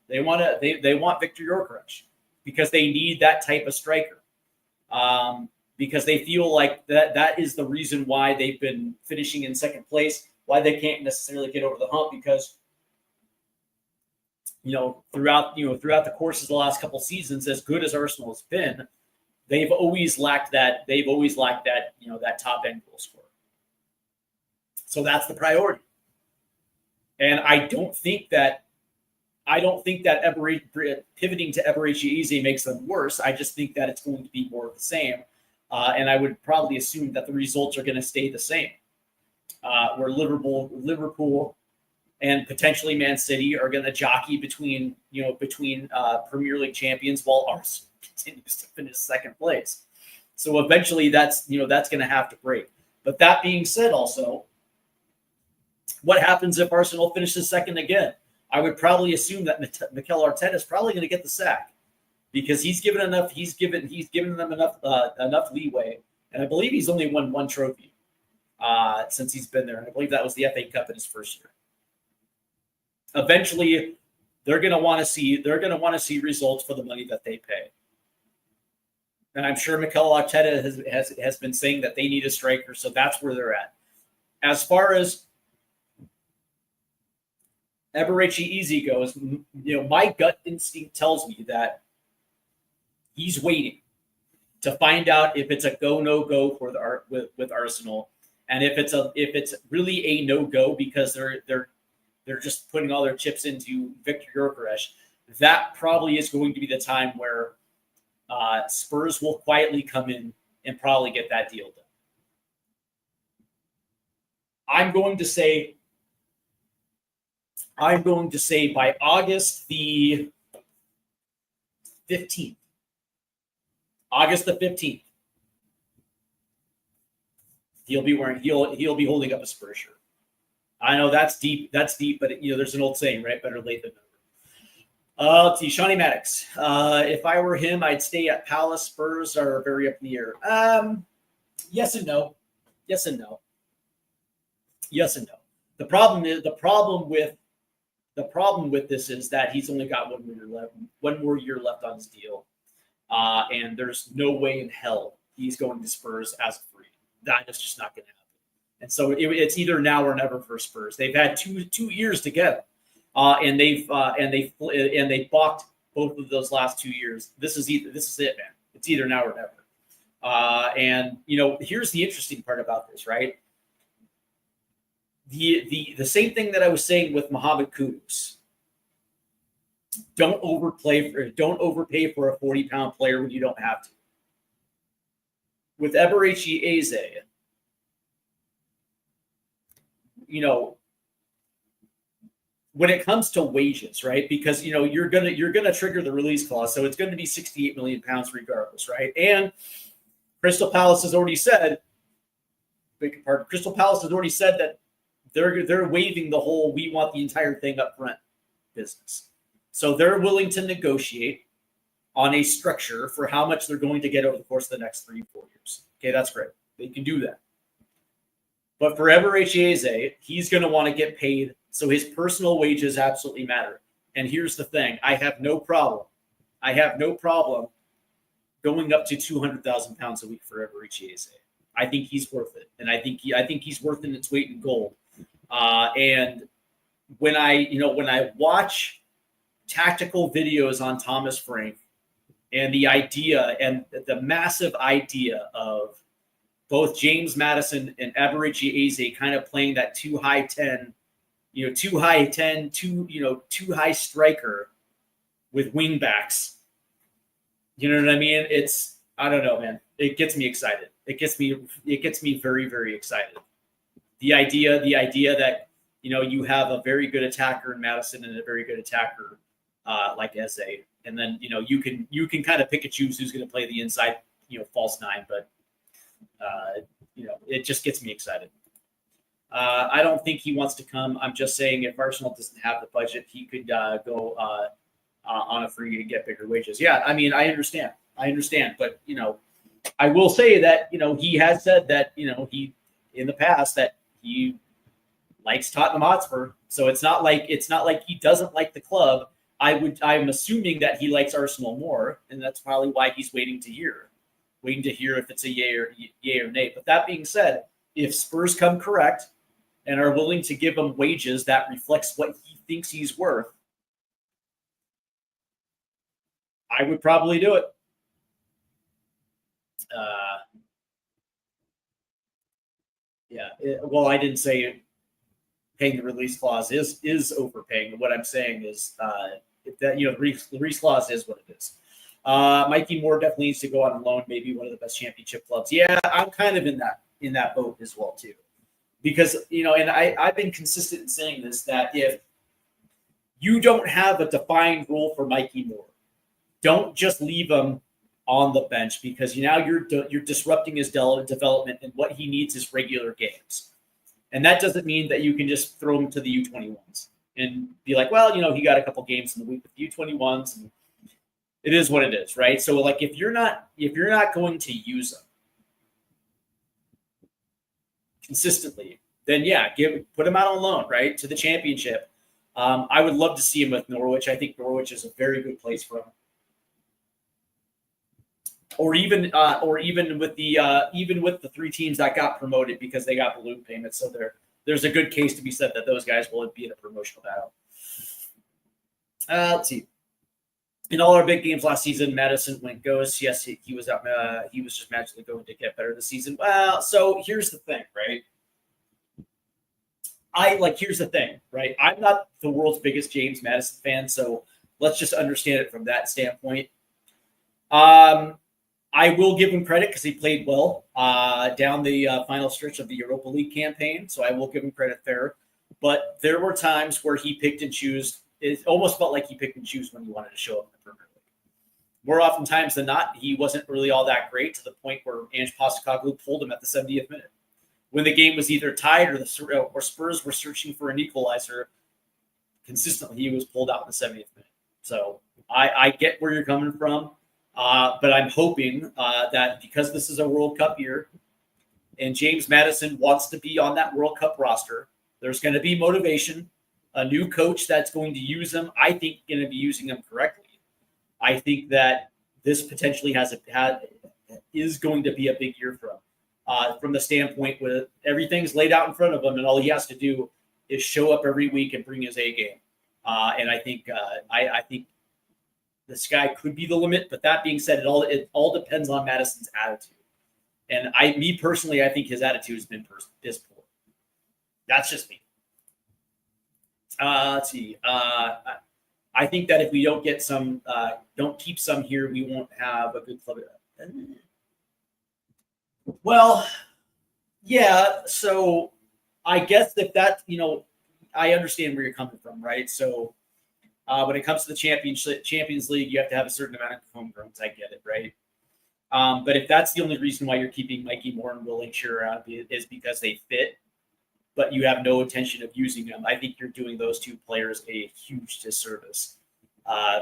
it. They want Victor Gyökeres because they need that type of striker. Because they feel like that is the reason why they've been finishing in second place. Why they can't necessarily get over the hump, because throughout the course of the last couple seasons, as good as Arsenal has been, they've always lacked that that top end goal scorer. So that's the priority. And I don't think that pivoting to Eerechi Eze makes them worse. I just think that it's going to be more of the same. And I would probably assume that the results are going to stay the same. Where Liverpool and potentially Man City are going to jockey between Premier League champions, while Arsenal continues to finish second place. So eventually that's going to have to break. But that being said, also, what happens if Arsenal finishes second again? I would probably assume that Mikel Arteta is probably going to get the sack because he's given them enough leeway, and I believe he's only won one trophy since he's been there, and I believe that was the FA Cup in his first year. Eventually, they're going to want to see results for the money that they pay. And I'm sure Mikel Arteta has been saying that they need a striker, so that's where they're at. As far as Eerechi Eze goes, my gut instinct tells me that he's waiting to find out if it's a go no go for with Arsenal, and if it's really a no go because they're just putting all their chips into Victor Gyökeres. That probably is going to be the time where Spurs will quietly come in and probably get that deal done. I'm going to say by August the 15th. August the 15th. He'll be holding up a Spurs shirt. I know that's deep, but there's an old saying, right? Better late than never. Let's see, Shawnee Maddox. If I were him, I'd stay at Palace. Spurs are very up in the air. Yes and no. Yes and no. Yes and no. The problem with this is that he's only got 1 more year left on his deal, and there's no way in hell he's going to Spurs as a free. That is just not going to happen. And so it's either now or never for Spurs. They've had two years together. And they balked both of those last 2 years. This is it, man. It's either now or never. And here's the interesting part about this, right? The same thing that I was saying with Mohammed Kudus. Don't overpay for a 40-pound player when you don't have to. With Eerechi Eze, when it comes to wages, right? Because you're gonna trigger the release clause, so it's going to be 68 million pounds regardless, right? And Crystal Palace has already said, that they're waiving the whole "we want the entire thing up front" business, so they're willing to negotiate on a structure for how much they're going to get over the course of the next 3-4 years. Okay, that's great. They can do that. But for Eerechi Eze, he's going to want to get paid. So his personal wages absolutely matter. And here's the thing. I have no problem going up to 200,000 pounds a week for Eerechi Eze. I think he's worth it. And I think he's worth its weight in gold. And when I watch tactical videos on Thomas Frank and the idea and the massive idea of both James Maddison and Eerechi Eze kind of playing that too high striker with wing backs. You know what I mean? I don't know, man. It gets me excited. It gets me very, very excited. The idea that you have a very good attacker in Maddison and a very good attacker like Eze, and then you can kind of pick and choose who's going to play the inside false nine, but it just gets me excited. I don't think he wants to come. I'm just saying if Arsenal doesn't have the budget, he could go on a free to get bigger wages. Yeah, I mean, I understand, but I will say that he has said that he in the past that he likes Tottenham Hotspur, so it's not like he doesn't like the club. I'm assuming that he likes Arsenal more, and that's probably why he's waiting to hear if it's a yay or nay. But that being said, if Spurs come correct and are willing to give him wages that reflects what he thinks he's worth, I would probably do it. Well, I didn't say paying the release clause is overpaying. What I'm saying is that the release clause is what it is. Mikey Moore definitely needs to go on loan. Maybe one of the best championship clubs. Yeah, I'm kind of in that boat as well too, because and I've been consistent in saying this, that if you don't have a defined role for Mikey Moore, don't just leave him on the bench because now you're disrupting his development, and what he needs is regular games. And that doesn't mean that you can just throw him to the U21s and be like, well, he got a couple games in the week with U21s, and it is what it is, right? So like if you're not going to use him consistently, then put him out on loan, right, to the championship. I would love to see him with Norwich. I think Norwich is a very good place for him. Or even with the 3 teams that got promoted because they got balloon payments. So there's a good case to be said that those guys will be in a promotional battle. Let's see. In all our big games last season, Madison went ghost. Yes, he was out. He was just magically going to get better this season. Well, so here's the thing, right? Here's the thing, right? I'm not the world's biggest James Madison fan, so let's just understand it from that standpoint. I will give him credit because he played well down the final stretch of the Europa League campaign, so I will give him credit there. But there were times where he picked and chose. It almost felt like he picked and chose when he wanted to show up in the Premier League. More often times than not, he wasn't really all that great to the point where Ange Postecoglou pulled him at the 70th minute. When the game was either tied or Spurs were searching for an equalizer, consistently he was pulled out in the 70th minute. So I get where you're coming from, but I'm hoping that because this is a World Cup year and James Madison wants to be on that World Cup roster, there's going to be motivation. A new coach that's going to use him, I think, going to be using him correctly. I think that this potentially is going to be a big year for him. From the standpoint where everything's laid out in front of him, and all he has to do is show up every week and bring his A game. And I think I think the sky could be the limit. But that being said, it all depends on Madison's attitude. And me personally, I think his attitude is poor. That's just me. Let's see. I think that if we don't get don't keep some here, we won't have a good club. Well, yeah. So I guess if that, I understand where you're coming from, right? So when it comes to the Champions League, you have to have a certain amount of homegrowns. I get it, right? But if that's the only reason why you're keeping Mikey Moore and Will Lake-Shearer around is because they fit, but you have no intention of using them, I think you're doing those two players a huge disservice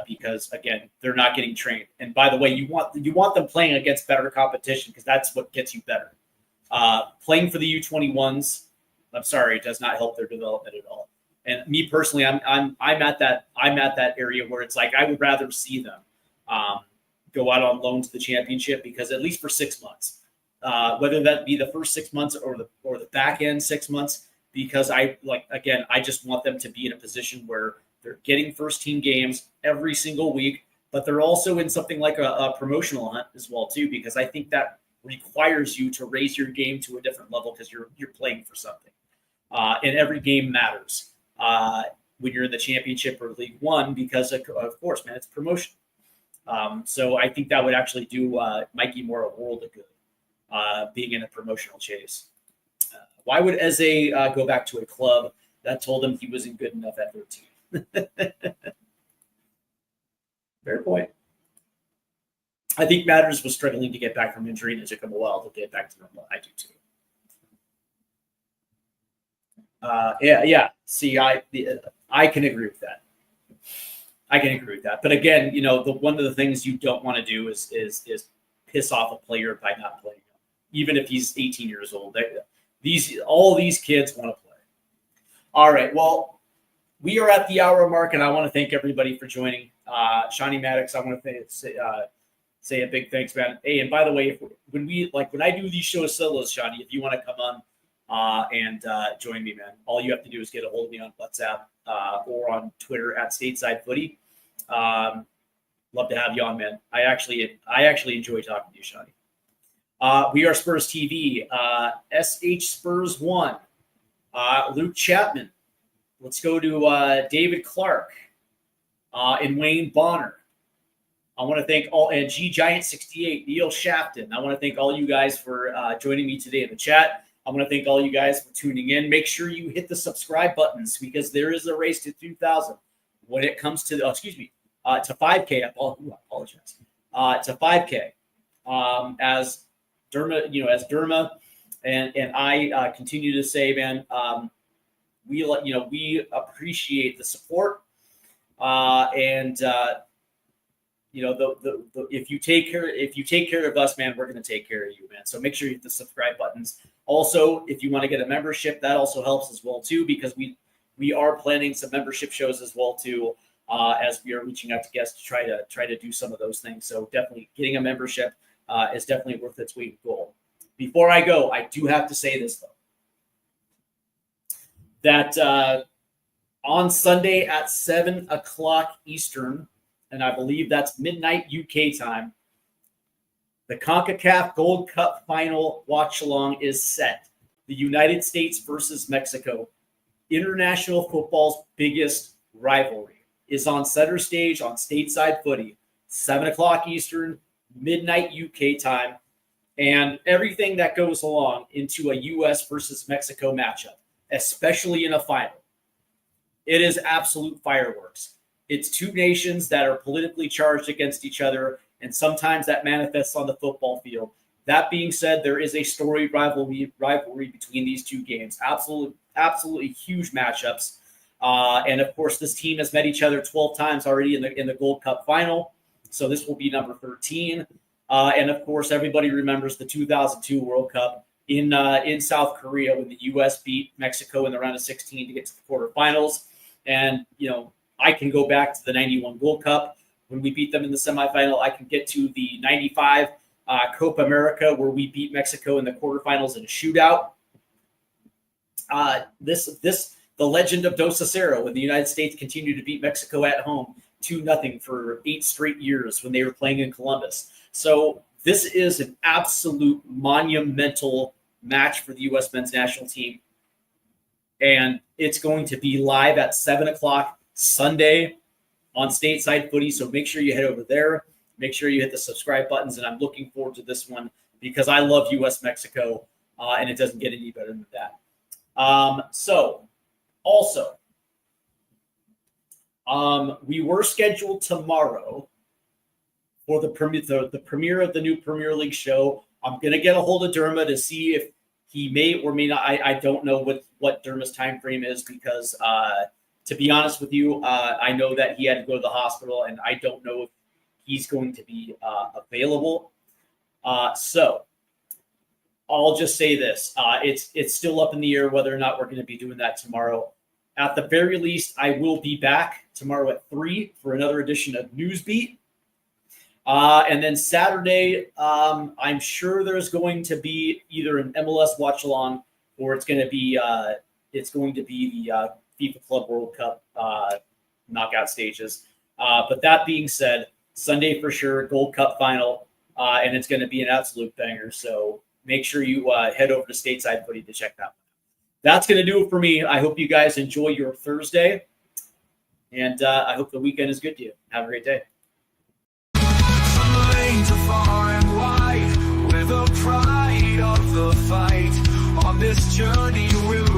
because, again, they're not getting trained. And by the way, you want them playing against better competition because that's what gets you better. Playing for the U21s, I'm sorry, it does not help their development at all. And me personally, I'm at that area where it's like I would rather see them go out on loan to the championship because at least for 6 months. Whether that be the first 6 months or the back end 6 months, because I just want them to be in a position where they're getting first team games every single week, but they're also in something like a promotional hunt as well too, because I think that requires you to raise your game to a different level because you're playing for something, and every game matters when you're in the championship or League One because of course, man, it's promotion. So I think that would actually do Mikey Moore a world of good. Being in a promotional chase. Why would Eze go back to a club that told him he wasn't good enough at 13? Fair point. I think Matters was struggling to get back from injury, and it took him a while to get back to normal. I do too. Yeah. See, I can agree with that. But again, one of the things you don't want to do is piss off a player by not playing. Even if he's 18 years old, all these kids want to play. All right. Well, we are at the hour mark, and I want to thank everybody for joining. Shawnee Maddox, I want to say a big thanks, man. Hey, and by the way, when I do these shows solos, Shawnee, if you want to come on and join me, man, all you have to do is get a hold of me on WhatsApp or on Twitter at Stateside Footy. Love to have you on, man. I actually enjoy talking to you, Shawnee. We are Spurs TV, SH Spurs 1, Luke Chapman. Let's go to David Clark and Wayne Bonner. I want to thank and G Giant 68, Neil Shafton. I want to thank all you guys for joining me today in the chat. I want to thank all you guys for tuning in. Make sure you hit the subscribe buttons because there is a race to 2,000 when it comes to to 5K. I apologize. To 5K. As Derma, and I continue to say, man, we appreciate the support, if you take care of us, man, we're going to take care of you, man. So make sure you hit the subscribe buttons. Also, if you want to get a membership, that also helps as well too, because we are planning some membership shows as well too, as we are reaching out to guests to try to do some of those things. So definitely getting a membership is definitely worth its weight in gold. Before I go, I do have to say this though, that on Sunday at 7 o'clock Eastern, and I believe that's midnight UK time, the CONCACAF Gold Cup final watch-along is set. The United States versus Mexico, international football's biggest rivalry, is on center stage on stateside footy, 7 o'clock Eastern, midnight UK time, and everything that goes along into a U.S. versus Mexico matchup, especially in a final. It is absolute fireworks. It's two nations that are politically charged against each other, and sometimes that manifests on the football field. That being said, there is a storied rivalry between these two games. Absolutely huge matchups. And of course, this team has met each other 12 times already in the Gold Cup final. So this will be number 13. And of course, everybody remembers the 2002 World Cup in South Korea when the U.S. beat Mexico in the round of 16 to get to the quarterfinals. And, I can go back to the 91 Gold Cup when we beat them in the semifinal. I can get to the 95 Copa America where we beat Mexico in the quarterfinals in a shootout. The legend of Dos a Cero when the United States continued to beat Mexico at home 2-0 for 8 straight years when they were playing in Columbus. So this is an absolute monumental match for the U.S. men's national team. And it's going to be live at 7 o'clock Sunday on stateside footy. So make sure you head over there. Make sure you hit the subscribe buttons. And I'm looking forward to this one because I love U.S. Mexico, and it doesn't get any better than that. We were scheduled tomorrow for the premiere of the new Premier League show. I'm going to get a hold of Dermo to see if he may or may not. I don't know what Dermo's time frame is because, to be honest with you, I know that he had to go to the hospital, and I don't know if he's going to be available. So I'll just say this. It's still up in the air whether or not we're going to be doing that tomorrow. At the very least, I will be back tomorrow at 3 for another edition of Newsbeat. And then Saturday, I'm sure there's going to be either an MLS watch along or it's going to be the FIFA Club World Cup knockout stages. But that being said, Sunday for sure, Gold Cup final, and it's going to be an absolute banger. So make sure you head over to Stateside Footy to check that one. That's going to do it for me. I hope you guys enjoy your Thursday, and I hope the weekend is good to you. Have a great day. To far and wide, with the pride of the fight on this journey we'll